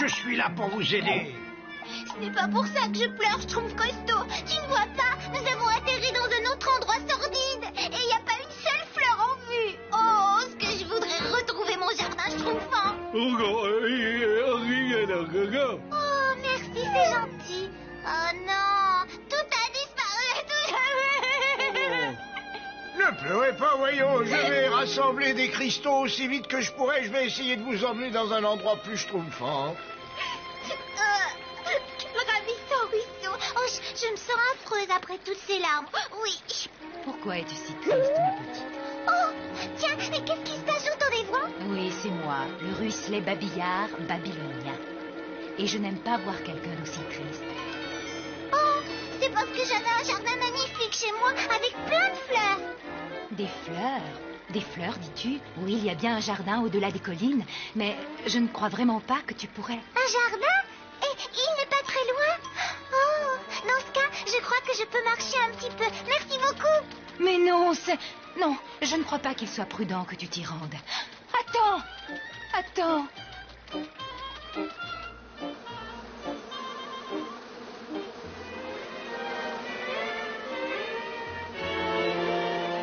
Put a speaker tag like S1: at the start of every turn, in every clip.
S1: Je suis là pour vous aider.
S2: Ce n'est pas pour ça que je pleure, je trouve costaud. Tu ne vois pas, nous avons atterri dans un autre endroit sordide. Et il n'y a pas une seule fleur en vue. Oh, ce que je voudrais retrouver mon jardin schtroumpfant. Oh, merci, c'est gentil. Oh non, tout a disparu,
S1: Ne pleurez pas, voyons. Je vais rassembler des cristaux aussi vite que je pourrai. Je vais essayer de vous emmener dans un endroit plus schtroumpfant.
S2: Ravissant ruisseau. Oh, je me sens affreuse après toutes ces larmes. Oui.
S3: Pourquoi es-tu si triste, ma petite?
S2: Oh, tiens, mais qu'est-ce qui se passe? J'entends des voix.
S3: Oui, c'est moi, le ruisselet babillard babylonien. Et je n'aime pas voir quelqu'un d'aussi triste.
S2: Oh, c'est parce que j'avais un jardin magnifique chez moi avec plein de fleurs.
S3: Des fleurs? Des fleurs, dis-tu? Oui, il y a bien un jardin au-delà des collines, mais je ne crois vraiment pas que tu pourrais.
S2: Un jardin? Et il n'est pas très loin? Oh, dans ce cas, je crois que je peux marcher un petit peu. Merci beaucoup.
S3: Mais non, Non, je ne crois pas qu'il soit prudent que tu t'y rendes. Attends! Attends!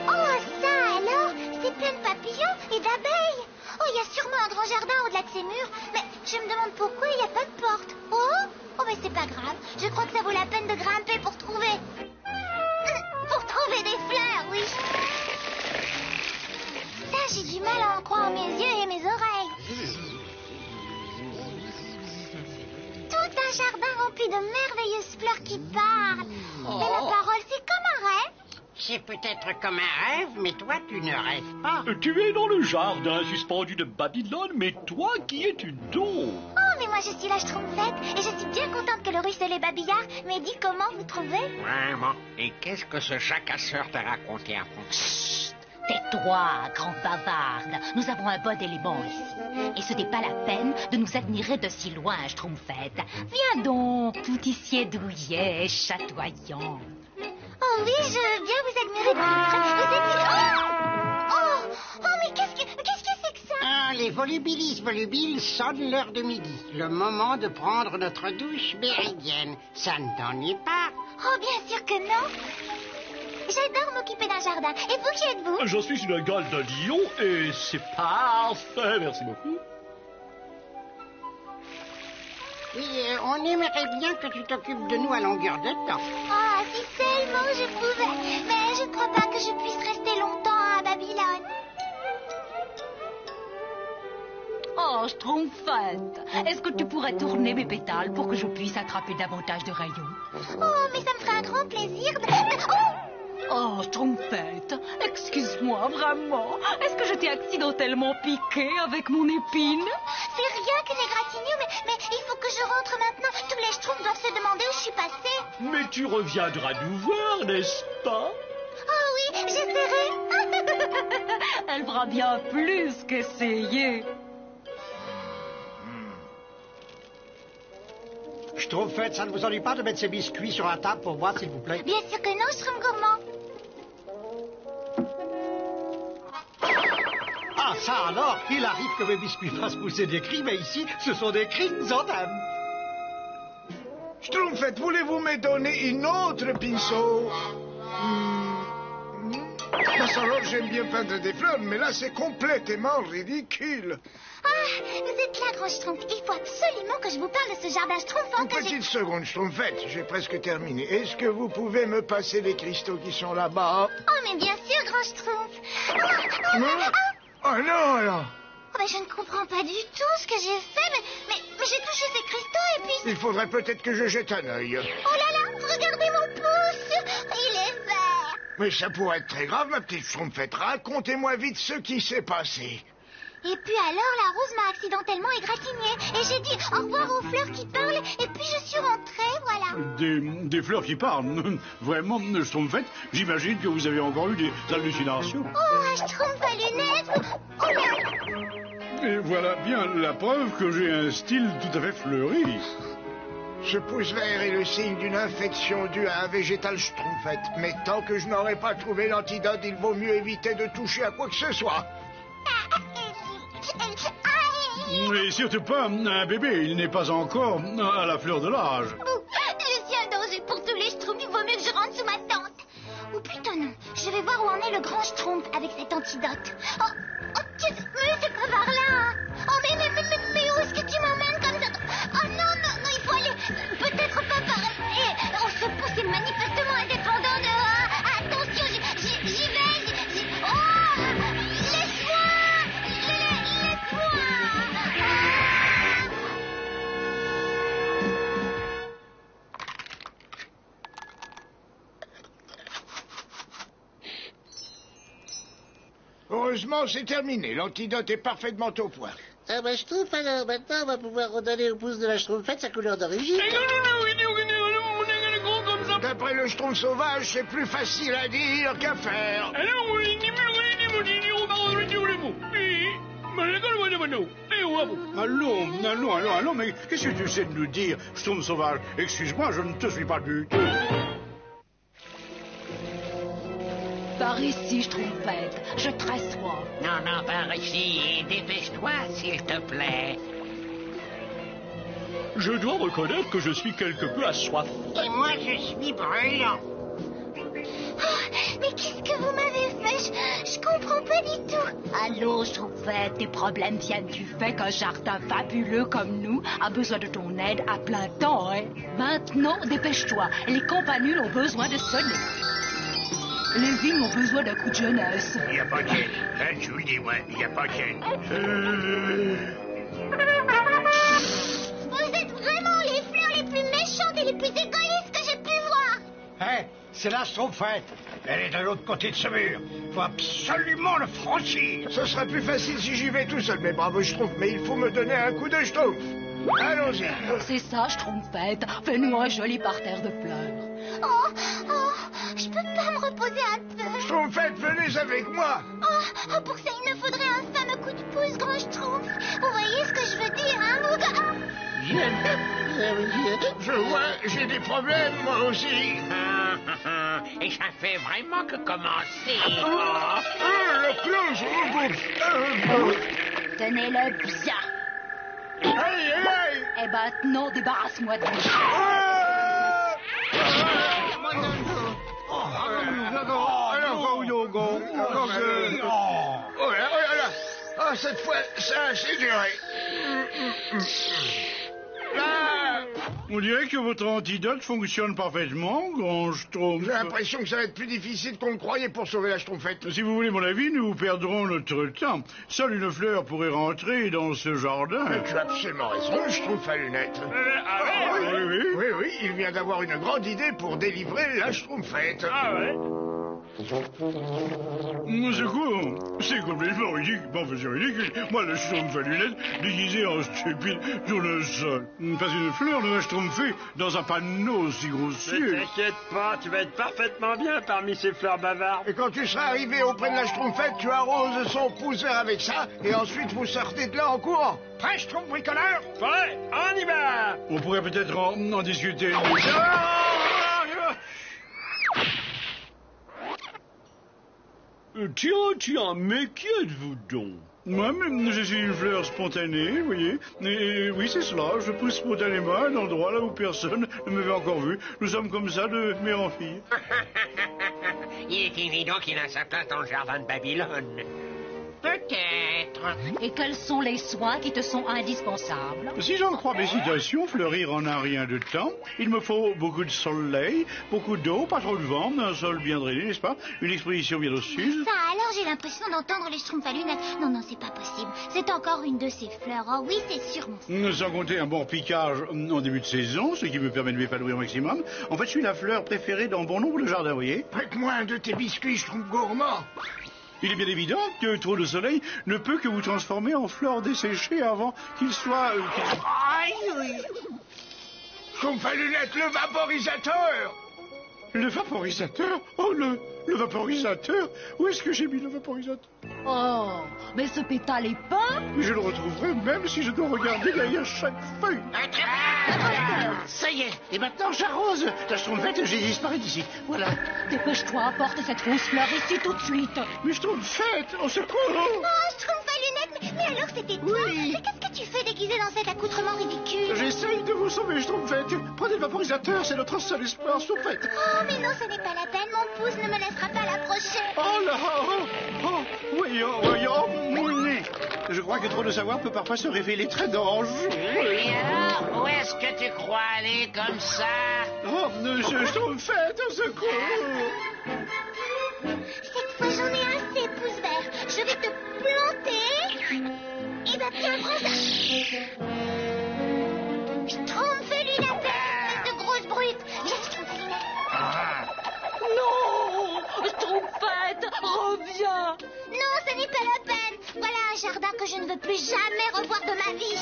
S2: Oh, ça alors, c'est plein de papillons et d'abeilles. Oh, il y a sûrement un grand jardin au-delà de ces murs. Mais je me demande pourquoi il n'y a pas de porte. Oh, mais c'est pas grave. Je crois que ça vaut la peine de grimper pour trouver. Pour trouver des fleurs, oui. Ça, j'ai du mal à en croire mes yeux et mes oreilles. Tout un jardin rempli de merveilleuses fleurs qui parlent. Mais la parole, c'est comme un rêve.
S4: C'est peut-être comme un rêve, mais toi, tu ne rêves pas.
S5: Tu es dans le jardin suspendu de Babylone, mais toi, qui es-tu donc?
S2: Oh, mais moi, je suis la Schtroumpfette et je suis bien contente que le ruisselet babillard m'ait dit comment vous trouver.
S4: Vraiment? Et qu'est-ce que ce chat casseur t'a raconté à fond?
S3: Chut! Tais-toi, grande bavarde. Nous avons un bon élément ici. Et ce n'est pas la peine de nous admirer de si loin, Schtroumpfette. Viens donc, tout ici douillet, chatoyant.
S2: Oh oui, je veux bien vous admirer de plus près. Vous êtes... Oh, mais qu'est-ce que c'est que ça?
S4: Ah, les volubilis volubiles sonnent l'heure de midi. Le moment de prendre notre douche méridienne. Ça ne t'en est pas?
S2: Oh, bien sûr que non. J'adore m'occuper d'un jardin. Et vous, qui êtes-vous?
S5: Je suis une gale de lion et c'est parfait, merci beaucoup.
S4: Oui, on aimerait bien que tu t'occupes de nous à longueur de temps.
S2: Ah, si seulement je pouvais. Mais je ne crois pas que je puisse rester longtemps à Babylone.
S3: Oh, Schtroumpfette, est-ce que tu pourrais tourner mes pétales pour que je puisse attraper davantage de rayons?
S2: Oh, mais ça me ferait un grand plaisir de...
S3: Oh, Schtroumpfette, excuse-moi, vraiment. Est-ce que je t'ai accidentellement piqué avec mon épine?
S2: C'est rien qu'une égratignure, mais il faut que je rentre maintenant. Tous les Schtroumpfs doivent se demander où je suis passée.
S5: Mais tu reviendras nous voir, n'est-ce pas?
S2: Oh oui, j'essaierai.
S3: Elle fera bien plus qu'essayer.
S1: Schtroumpfette, ça ne vous ennuie pas de mettre ces biscuits sur la table pour moi, s'il vous plaît?
S2: Bien sûr que non, Schtroumpf gourmand.
S1: Ah, ça alors, il arrive que mes biscuits fassent pousser des cris, mais ici, ce sont des chrysanthèmes.
S6: Schtroumpfette, voulez-vous me donner une autre pinceau? Alors, j'aime bien peindre des fleurs, mais là, c'est complètement ridicule.
S2: Ah, vous êtes là, grand Schtroumpf. Il faut absolument que je vous parle de ce jardin schtroumpfant
S6: Une
S2: que
S6: petite seconde, Schtroumpfette, j'ai presque terminé. Est-ce que vous pouvez me passer les cristaux qui sont là-bas?
S2: Oh, mais bien sûr, grand Schtroumpf.
S6: Oh non, alors.
S2: Oh, mais je ne comprends pas du tout ce que j'ai fait, mais j'ai touché ces cristaux et puis...
S6: Il faudrait peut-être que je jette un œil.
S2: Oh là là, regardez mon pouce. Il est vert.
S6: Mais ça pourrait être très grave, ma petite Schtroumpfette. Racontez-moi vite ce qui s'est passé.
S2: Et puis alors, la rose m'a accidentellement égratignée. Et j'ai dit au revoir aux fleurs qui parlent. Et puis je suis rentrée, voilà.
S5: Des fleurs qui parlent. Vraiment, Schtroumpfette, j'imagine que vous avez encore eu des hallucinations.
S2: Oh, un Schtroumpf à lunettes. Oh là.
S5: Et voilà bien la preuve que j'ai un style tout à fait fleuri.
S6: Ce pouce vert est le signe d'une infection due à un végétal Schtroumpfette. Mais tant que je n'aurai pas trouvé l'antidote, il vaut mieux éviter de toucher à quoi que ce soit.
S5: Et surtout pas un bébé, il n'est pas encore à la fleur de l'âge.
S2: Ouh, je suis un danger pour tous les schtroumpfs. Il vaut mieux que je rentre sous ma tente. Oh putain non, je vais voir où en est le grand schtroumpf avec cet antidote. Oh, mais c'est pas par là. Hein. Oh mais où est-ce que tu m'emmènes comme ça? Oh non, il faut aller peut-être pas par... Oh, ce pouce est manifestement indépendant de... attention, j'y vais. Oh, laisse-moi.
S1: Heureusement, c'est terminé. L'antidote est parfaitement au point.
S7: Ah bah je trouve, alors maintenant on va pouvoir redonner au pouce de la schtroumpfette sa couleur d'origine.
S1: D'après le schtroumpf sauvage, c'est plus facile à dire qu'à faire.
S5: Allons, mais qu'est-ce que tu sais de nous dire, schtroumpf sauvage? Excuse-moi, je ne te suis pas du tout.
S3: Par ici, Schtroumpfette, je te soif.
S4: Non, par ici, dépêche-toi, s'il te plaît.
S8: Je dois reconnaître que je suis quelque peu assoiffé.
S4: Et moi, je suis brûlant.
S2: Oh, mais qu'est-ce que vous m'avez fait? Je comprends pas du tout.
S3: Allô, Schtroumpfette, tes problèmes viennent du fait qu'un jardin fabuleux comme nous a besoin de ton aide à plein temps, hein? Maintenant, dépêche-toi, les campanules ont besoin de sonner. Les vignes ont besoin d'un coup de jeunesse.
S1: Il n'y a pas de gêne. Hein, je vous le dis, moi, il n'y a pas de gêne.
S2: Vous êtes vraiment les fleurs les plus méchantes et les plus égoïstes que j'ai pu voir.
S6: Hein? C'est la schtroumpfette. Elle est de l'autre côté de ce mur. Faut absolument le franchir.
S1: Ce serait plus facile si j'y vais tout seul, mes braves schtroumpfs, mais il faut me donner un coup de schtroumpf. Allons-y.
S3: C'est ça, Schtroumpfette. Fais-nous un joli parterre de fleurs.
S2: Je peux pas me reposer un peu.
S1: Schtroumpfette, venez avec moi.
S2: Pour ça, il nous faudrait un fameux coup de pouce, grand schtroumpf. Vous voyez ce que je veux dire, hein,
S1: Je vois, j'ai des problèmes, moi aussi.
S4: Et ça fait vraiment que commencer.
S1: La cloche.
S3: Tenez-le bien.
S1: Aïe.
S3: Et maintenant, débarrasse-moi de lui.
S1: Oh, cette fois, ça a assez duré.
S5: On dirait que votre antidote fonctionne parfaitement, grand schtroumpf.
S1: J'ai l'impression que ça va être plus difficile qu'on le croyait pour sauver la schtroumpfette.
S5: Si vous voulez mon avis, nous perdrons notre temps. Seule une fleur pourrait rentrer dans ce jardin.
S1: Mais tu as absolument raison, je trouve à lunettes. Oui, il vient d'avoir une grande idée pour délivrer la schtroumpfette.
S8: Ah ouais?
S5: C'est quoi? C'est complètement ridicule. Bon, c'est ridicule. Moi, le schtroumpf à lunettes, déguisé en stupide, j'en ai seul. Pas une fleur ne va schtroumpfer dans un panneau aussi grossier.
S8: Ne t'inquiète pas, tu vas être parfaitement bien parmi ces fleurs bavardes.
S1: Et quand tu seras arrivé auprès de la schtroumpfette, tu arroses son pouce vert avec ça, et ensuite vous sortez de là en courant. Prêt, schtroumpf bricoleur?
S8: Ouais, on y va!
S5: On pourrait peut-être en discuter.
S8: Tiens, mais qui êtes-vous donc?
S5: Moi-même, je suis une fleur spontanée, vous voyez. Et oui, c'est cela, je pousse spontanément à un endroit là où personne ne m'avait encore vu. Nous sommes comme ça de mère en fille.
S4: Il est évident qu'il a sa place dans le jardin de Babylone. Peut-être.
S3: Et quels sont les soins qui te sont indispensables?
S5: Si j'en crois mes citations, fleurir en un rien de temps. Il me faut beaucoup de soleil, beaucoup d'eau, pas trop de vent, un sol bien drainé, n'est-ce pas? Une exposition bien au sud.
S2: Ça, alors j'ai l'impression d'entendre les schtroumpfs à lunettes. Non, c'est pas possible. C'est encore une de ces fleurs. Oh oui, c'est sûrement ça.
S5: Sans compter un bon piquage en début de saison, ce qui me permet de m'épanouir au maximum. En fait, je suis la fleur préférée dans bon nombre de jardins, vous voyez.
S1: Prête-moi un de tes biscuits, schtroumpf gourmand.
S5: Il est bien évident que trop de soleil ne peut que vous transformer en fleur desséchée avant qu'il soit...
S1: Schtroumpf à lunettes, le vaporisateur.
S5: Le vaporisateur? Oh, le vaporisateur? Où est-ce que j'ai mis le vaporisateur?
S3: Oh, mais ce pétale est peint?
S5: Mais je le retrouverai même si je dois regarder derrière chaque feuille.
S7: Ça y est, et maintenant j'arrose. La schtroumpfette, j'ai disparu d'ici. Voilà.
S3: Dépêche-toi, apporte cette fausse fleur ici tout de suite.
S5: Mais schtroumpfette, au secours!
S2: Oh, schtroumpf à lunettes, mais alors c'était toi?
S7: Oui.
S2: Mais qu'est-ce que tu fait déguisé dans cet accoutrement ridicule?
S5: J'essaye de vous sauver, Schtroumpfette. Prenez le vaporisateur, c'est notre seul espoir, Schtroumpfette.
S2: Oh, mais non, ce n'est pas la peine. Mon pouce ne me laissera pas l'approcher.
S5: Oh là, voyons, mon nez. Je crois que trop de savoir peut parfois se révéler très dangereux.
S7: Et alors, où est-ce que tu crois aller comme ça?
S5: Oh, monsieur Schtroumpfette, au secours.
S2: Cette fois, j'en ai assez, pouce vert. Je vais te planter. Et bah, tiens, prends ça. Schtroumpf, lui, la peine, espèce de grosse brute. Viens, Schtroumpfline.
S3: Non, Schtroumpfette, reviens.
S2: Non, ce n'est pas la peine. Voilà un jardin que je ne veux plus jamais revoir de ma vie.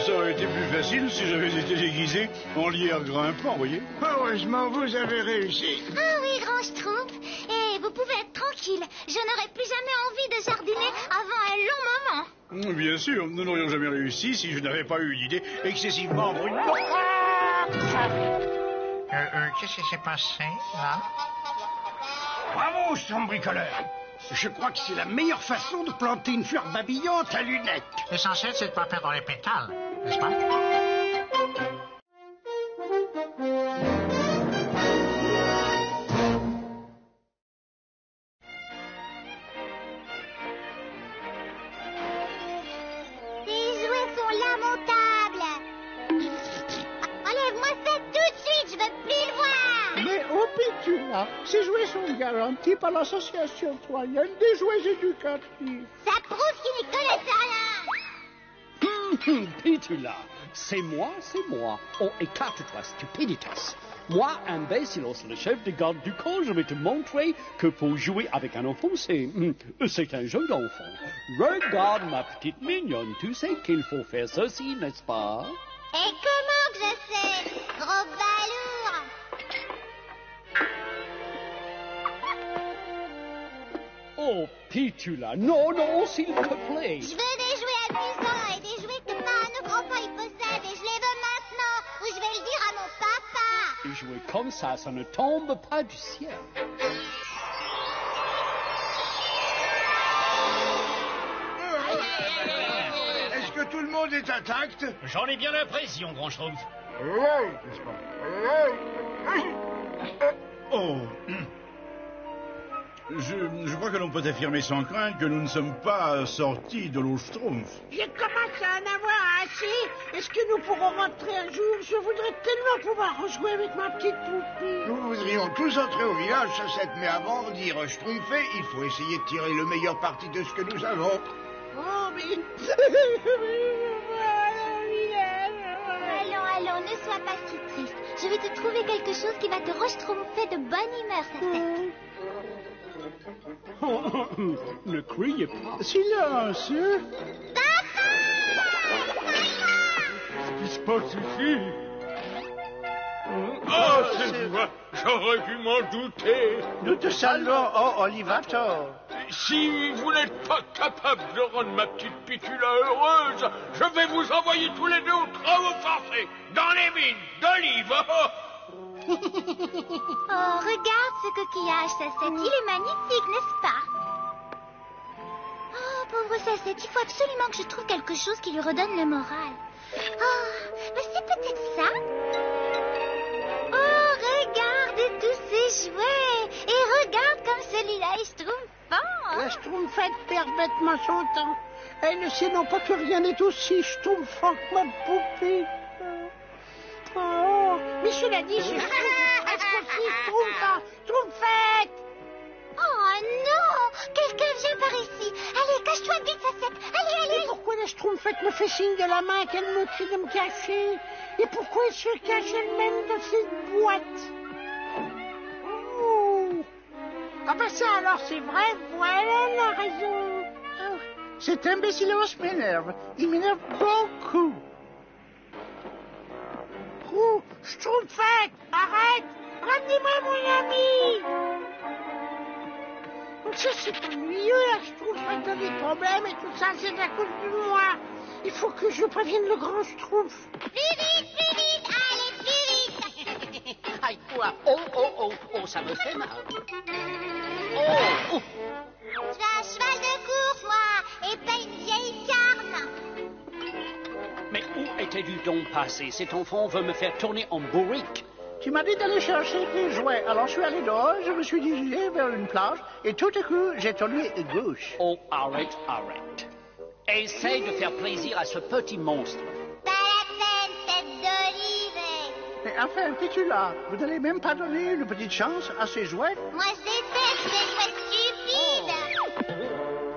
S5: Ça aurait été plus facile si j'avais été déguisé en lierre grimpant, voyez.
S1: Heureusement, vous avez réussi.
S2: Ah oui, grand Schtroumpf. Et vous pouvez être tranquille. Je n'aurai plus jamais envie de jardiner avant un long moment.
S5: Bien sûr, nous n'aurions jamais réussi si je n'avais pas eu une idée excessivement bruyante.
S6: Qu'est-ce qui s'est passé, là?
S4: Bravo, son bricoleur. Je crois que c'est la meilleure façon de planter une fleur babillante à lunettes.
S6: L'essentiel, c'est de ne pas perdre les pétales, n'est-ce pas?
S2: Ces jouets sont lamentables. Enlève-moi ça tout de suite, je veux plus le voir.
S9: Mais oh Pétula, ces jouets sont garantis par l'association citoyenne des jouets éducatifs.
S2: Ça prouve qu'ils n'y connaissent rien.
S9: Pétula, c'est moi. Oh, écarte-toi, stupiditas. Moi, imbécilos, le chef de garde du camp, je vais te montrer que pour jouer avec un enfant, c'est un jeu d'enfant. Regarde ma petite mignonne, tu sais qu'il faut faire ceci, n'est-ce pas?
S2: Et comment que je sais, gros balourd?
S9: Oh, Pétula, non, s'il te plaît.
S2: Je veux des jouets amusants et des jouets que pas un autre enfant y possède et je les veux maintenant ou je vais le dire à mon papa.
S9: Et jouer comme ça ne tombe pas du ciel.
S1: Est-ce que tout le monde est intact?
S7: J'en ai bien l'impression, grand Schtroumpf.
S5: Oh. Je crois que l'on peut affirmer sans crainte que nous ne sommes pas sortis de l'eau Schtroumpf.
S4: Je commence à en avoir assez. Est-ce que nous pourrons rentrer un jour? Je voudrais tellement pouvoir rejouer avec ma petite poupée.
S1: Nous voudrions tous entrer au village, Chaussette, mais avant de dire Schtroumpfé, il faut essayer de tirer le meilleur parti de ce que nous avons.
S4: Oh, mais...
S2: Allons, ne sois pas si triste. Je vais te trouver quelque chose qui va te re-schtroumpfer de bonne humeur, Chaussette.
S9: Ne criez pas.
S1: Silence!
S5: Qu'est-ce qui se passe ici?
S8: Oh, c'est moi. J'aurais pu m'en douter.
S1: Nous te saluons, oh Olivator.
S8: Si vous n'êtes pas capable de rendre ma petite Pitula heureuse, je vais vous envoyer tous les deux aux travaux forcés, dans les mines d'olive.
S2: Oh, regarde ce coquillage, Chaussette. Il est magnifique, n'est-ce pas? Oh, pauvre Chaussette, il faut absolument que je trouve quelque chose qui lui redonne le moral. Oh, mais c'est peut-être ça? Oh, regarde tous ces jouets. Et regarde comme celui-là est schtroumpfant.
S4: La Schtroumpfette perd bêtement son temps. Elle ne sait non pas que rien n'est aussi schtroumpfant que ma poupée. Oh, mais cela dit, je suis presque aussi schtroumpfant. Schtroumpfette!
S2: Oh non! Quelqu'un vient par ici. Allez, cache-toi vite, Chaussette. Allez.
S4: Et pourquoi la Schtroumpfette me fait signe de la main qu'elle me crie de me cacher? Et pourquoi elle se cache elle-même dans cette boîte? Oh. Ah ben ça alors c'est vrai, voilà la raison. Oh.
S1: Cet imbécilos m'énerve. Il m'énerve beaucoup.
S4: Oh, Schtroumpfette, arrête! Ramenez-moi mon ami! Ça, c'est ennuyeux, la Schtroumpfette a des problèmes et tout ça, c'est à cause de moi. Il faut que je prévienne le grand Schtroumpf.
S2: Plus vite, allez, plus vite.
S9: Aïe, quoi? Oh, ça me fait mal. Oh.
S2: Je veux un cheval de course, moi, et pas une vieille carne.
S9: t'aurait dû donc passer. Cet enfant veut me faire tourner en bourrique.
S7: Tu m'as dit d'aller chercher des jouets. Alors je suis allé dehors, je me suis dirigé vers une plage et tout à coup j'ai tourné à gauche.
S9: Oh, arrête. Essaye de faire plaisir à ce petit monstre.
S2: Pas la peine, tête d'olive.
S7: Mais enfin, Pitula, vous n'allez même pas donner une petite chance à ces jouets?
S2: Moi, je déteste ces jouets stupides.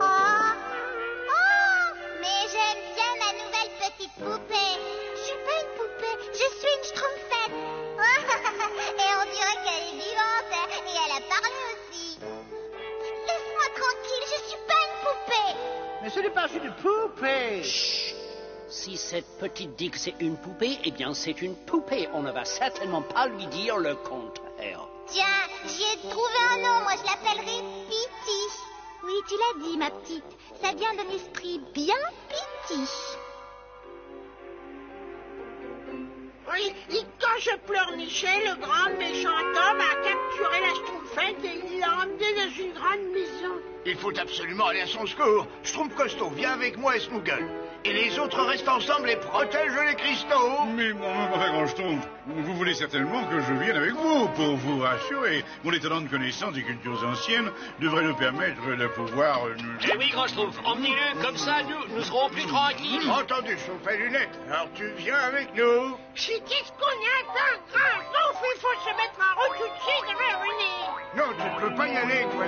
S2: Oh, mais j'aime bien ma nouvelle petite poupée. Je suis pas une poupée, je suis une schtroumpfette. Et on dirait qu'elle est vivante et elle a parlé aussi. Laisse-moi tranquille, je suis pas une poupée.
S7: Mais ce n'est pas une poupée.
S9: Chut. Si cette petite dit que c'est une poupée, eh bien c'est une poupée. On ne va certainement pas lui dire le contraire.
S2: Tiens, j'y ai trouvé un nom, moi je l'appellerai Piti. Oui, tu l'as dit, ma petite. Ça vient d'un esprit bien Piti.
S10: Oui, et quand je pleurnichais, le grand méchant homme a capturé la schtroumpfette et il l'a emmenée dans une grande maison.
S1: Il faut absolument aller à son secours. Schtroumpf Costaud, viens avec moi et Snoogle. Et les autres restent ensemble et protègent les cristaux.
S5: Mais mon grand Schtroumpf, vous voulez certainement que je vienne avec vous pour vous rassurer. Mon étonnante connaissance des cultures anciennes devrait nous permettre de pouvoir...
S8: Eh oui, grand Schtroumpf, emmenez-le, comme ça nous serons plus tranquilles.
S1: Entendu, sauf à lunettes. Alors tu viens avec nous.
S10: Qu'est-ce qu'on attend, grand Schtroumpf? Il faut se mettre en route tout de suite et revenir.
S1: Non, tu ne peux pas y aller, toi,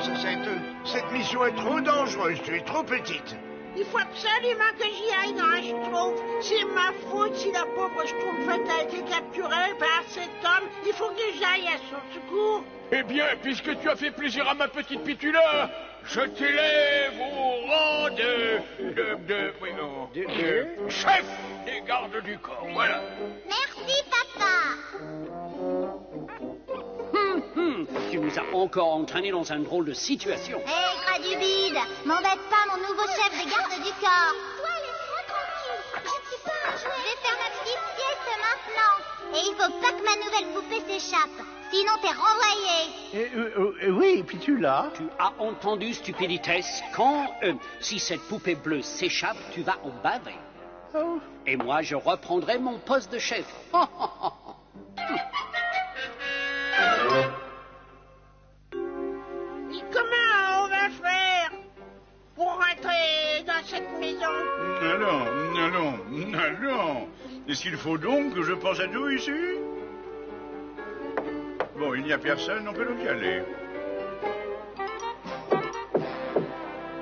S1: cette mission est trop dangereuse, tu es trop petite.
S10: Il faut absolument que j'y aille, grand Schtroumpf. C'est ma faute si la pauvre Schtroumpfette a été capturée par cet homme. Il faut que j'aille à son secours.
S8: Eh bien, puisque tu as fait plaisir à ma petite Pitula, je t'élève au rang de chef des gardes du corps, voilà.
S2: Merci, papa.
S9: Tu nous as encore entraînés dans une drôle de situation.
S2: Hé, gras du bide, m'embête pas, mon nouveau chef des gardes du corps. Toi, laisse-moi tranquille. Je ne suis pas un jouet. Je vais faire ma petite sieste maintenant. Et il faut pas que ma nouvelle poupée s'échappe. Sinon, t'es renvoyé.
S7: Oui, Pitula.
S9: Tu as entendu, stupiditesse? Si cette poupée bleue s'échappe, tu vas en baver.
S7: Oh.
S9: Et moi, je reprendrai mon poste de chef.
S10: Et comment on va faire pour rentrer dans cette maison?
S5: Allons. Est-ce qu'il faut donc que je pense à tout ici? Bon, il n'y a personne, on peut donc y aller.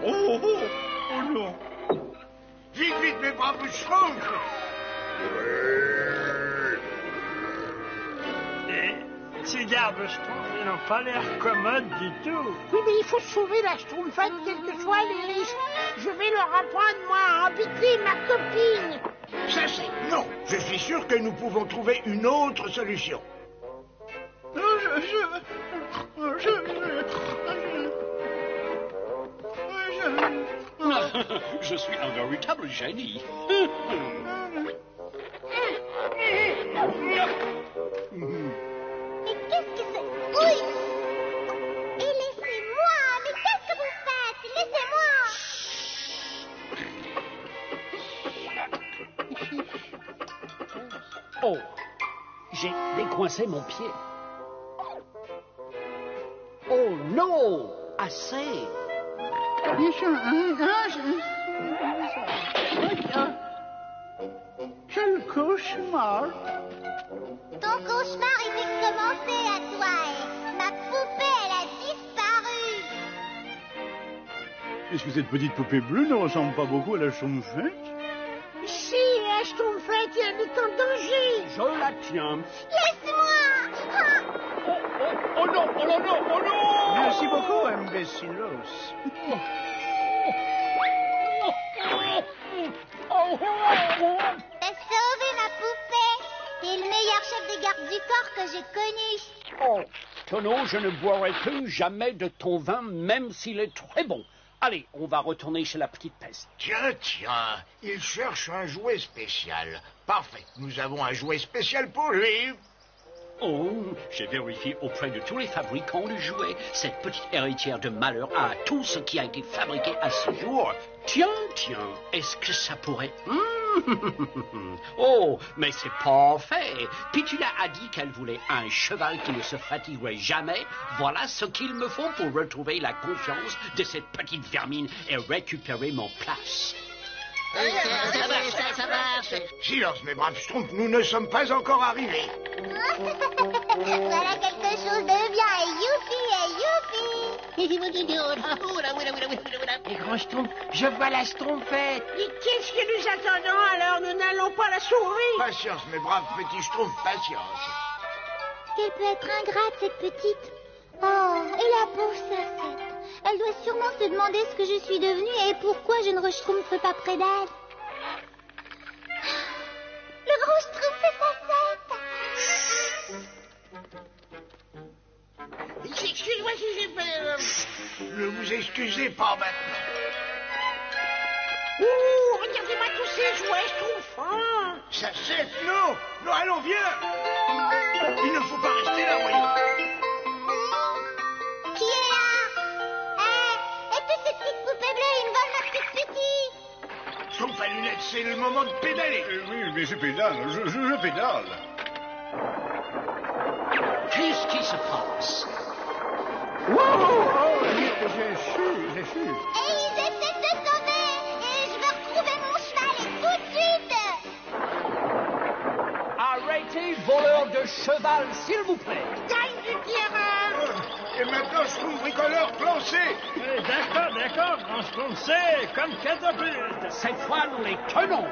S5: Oh non.
S1: Vite, mes braves Schtroumpfs.
S11: Ces gardes Schtroumpfs n'ont pas l'air commodes du tout.
S10: Oui, mais il faut sauver la Schtroumpfette, quels que soient les risques. Je vais leur apprendre, moi, à embêter ma copine.
S1: Ça c'est non. Je suis sûr que nous pouvons trouver une autre solution.
S9: Je suis un véritable génie.
S2: Mais qu'est-ce que c'est? Oui! Et laissez-moi! Mais qu'est-ce que vous faites? Laissez-moi!
S9: Oh, j'ai décoincé mon pied. Oh non! Assez!
S7: Quel cauchemar!
S2: Ton cauchemar, il fait commencer à toi. Ma poupée, elle a disparu.
S5: Est-ce que cette petite poupée bleue ne ressemble pas beaucoup à la Schtroumpfette?
S10: Si, la Schtroumpfette, elle est en danger.
S9: Je la tiens.
S2: Laisse-moi!
S8: Oh non!
S7: Merci beaucoup, imbécilos.
S2: T'as sauvé ma poupée. T'es le meilleur chef des gardes du corps que j'ai connu.
S9: Oh, Tonneau, je ne boirai plus jamais de ton vin, même s'il est très bon. Allez, on va retourner chez la petite peste.
S1: Tiens, il cherche un jouet spécial. Parfait, nous avons un jouet spécial pour lui.
S9: Oh, j'ai vérifié auprès de tous les fabricants de jouets. Cette petite héritière de malheur a tout ce qui a été fabriqué à ce jour. Tiens, est-ce que ça pourrait... Oh, mais c'est parfait. Pitula a dit qu'elle voulait un cheval qui ne se fatiguerait jamais. Voilà ce qu'il me faut pour retrouver la confiance de cette petite vermine et récupérer mon place.
S3: Ça marche.
S1: Silence, mes braves schtroumpfs, nous ne sommes pas encore arrivés.
S2: Voilà quelque chose de bien, et youpi,
S10: Les grands schtroumpfs, je vois la schtroumpfette. Et qu'est-ce que nous attendons alors? Nous n'allons pas la sauver.
S1: Patience, mes braves petits schtroumpfs, patience.
S2: Qu'elle peut être ingrate, cette petite. Oh, et la pauvre Sacette. Elle doit sûrement se demander ce que je suis devenue et pourquoi je ne reschtroumpfe pas près d'elle. Le gros schtroumpf et Sacette.
S10: Excuse-moi si j'ai fait...
S1: Ne vous excusez pas maintenant.
S10: Ouh, regardez-moi tous ces jouets schtroumpfants.
S1: Sacette, non. Non, allons, viens. Il ne faut pas rester là, voyons.
S2: Qui est là? Est-ce cette petite poupée bleue une bonne ma petite petite?
S1: Schtroumpf à lunettes, c'est le moment de pédaler.
S5: Oui, mais je pédale, je pédale.
S9: Qu'est-ce qui se passe?
S7: Wow! Oh, j'ai su.
S2: Et ils essaient de se sauver. Et je veux retrouver mon cheval et tout de suite.
S9: Arrêtez, voleur de cheval, s'il vous plaît.
S10: Gagne du terrain.
S1: Et maintenant, Schtroumpf bricoleur, plancé.
S11: D'accord, on se sait comme catapulte.
S9: Cette fois, nous les tenons.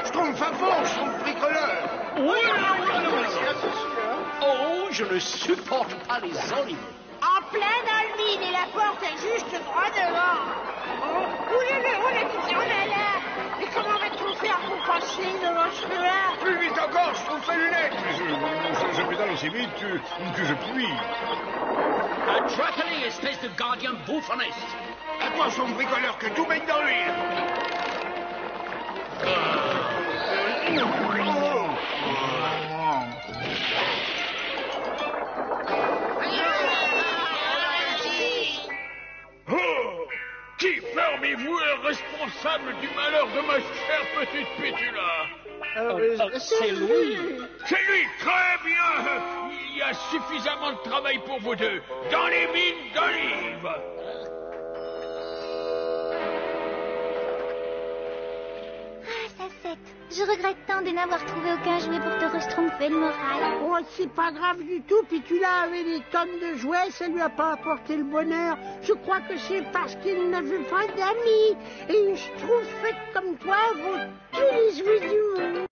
S1: Schtroumpf à fond, Schtroumpf bricoleur.
S9: Oui. Oh, je ne supporte pas les animaux.
S10: En plein dans le mine et la porte est juste droit devant. Oh là là, et comment va-t-on faire pour passer devant ce là?
S1: Plus vite encore, Schtroumpf à lunettes.
S5: Je pédale aussi vite que je puis.
S9: Attrapez-les, espèce de gardien bouffonniste.
S1: Attention, bricoleur, que tout baigne dans l'huile.
S8: Qui parmi vous est responsable du malheur de ma chère petite Pétula?
S9: C'est lui.
S8: C'est lui, très bien. Il y a suffisamment de travail pour vous deux. Dans les mines d'olive.
S2: Ah, Sacette, je regrette tant de n'avoir trouvé aucun jouet pour te reschtroumpfer le moral.
S10: Oh, c'est pas grave du tout. Pitula avait des tonnes de jouets, ça lui a pas apporté le bonheur. Je crois que c'est parce qu'il n'avait pas d'amis. Et une schtroumpfette comme toi vaut tous les jouets du monde.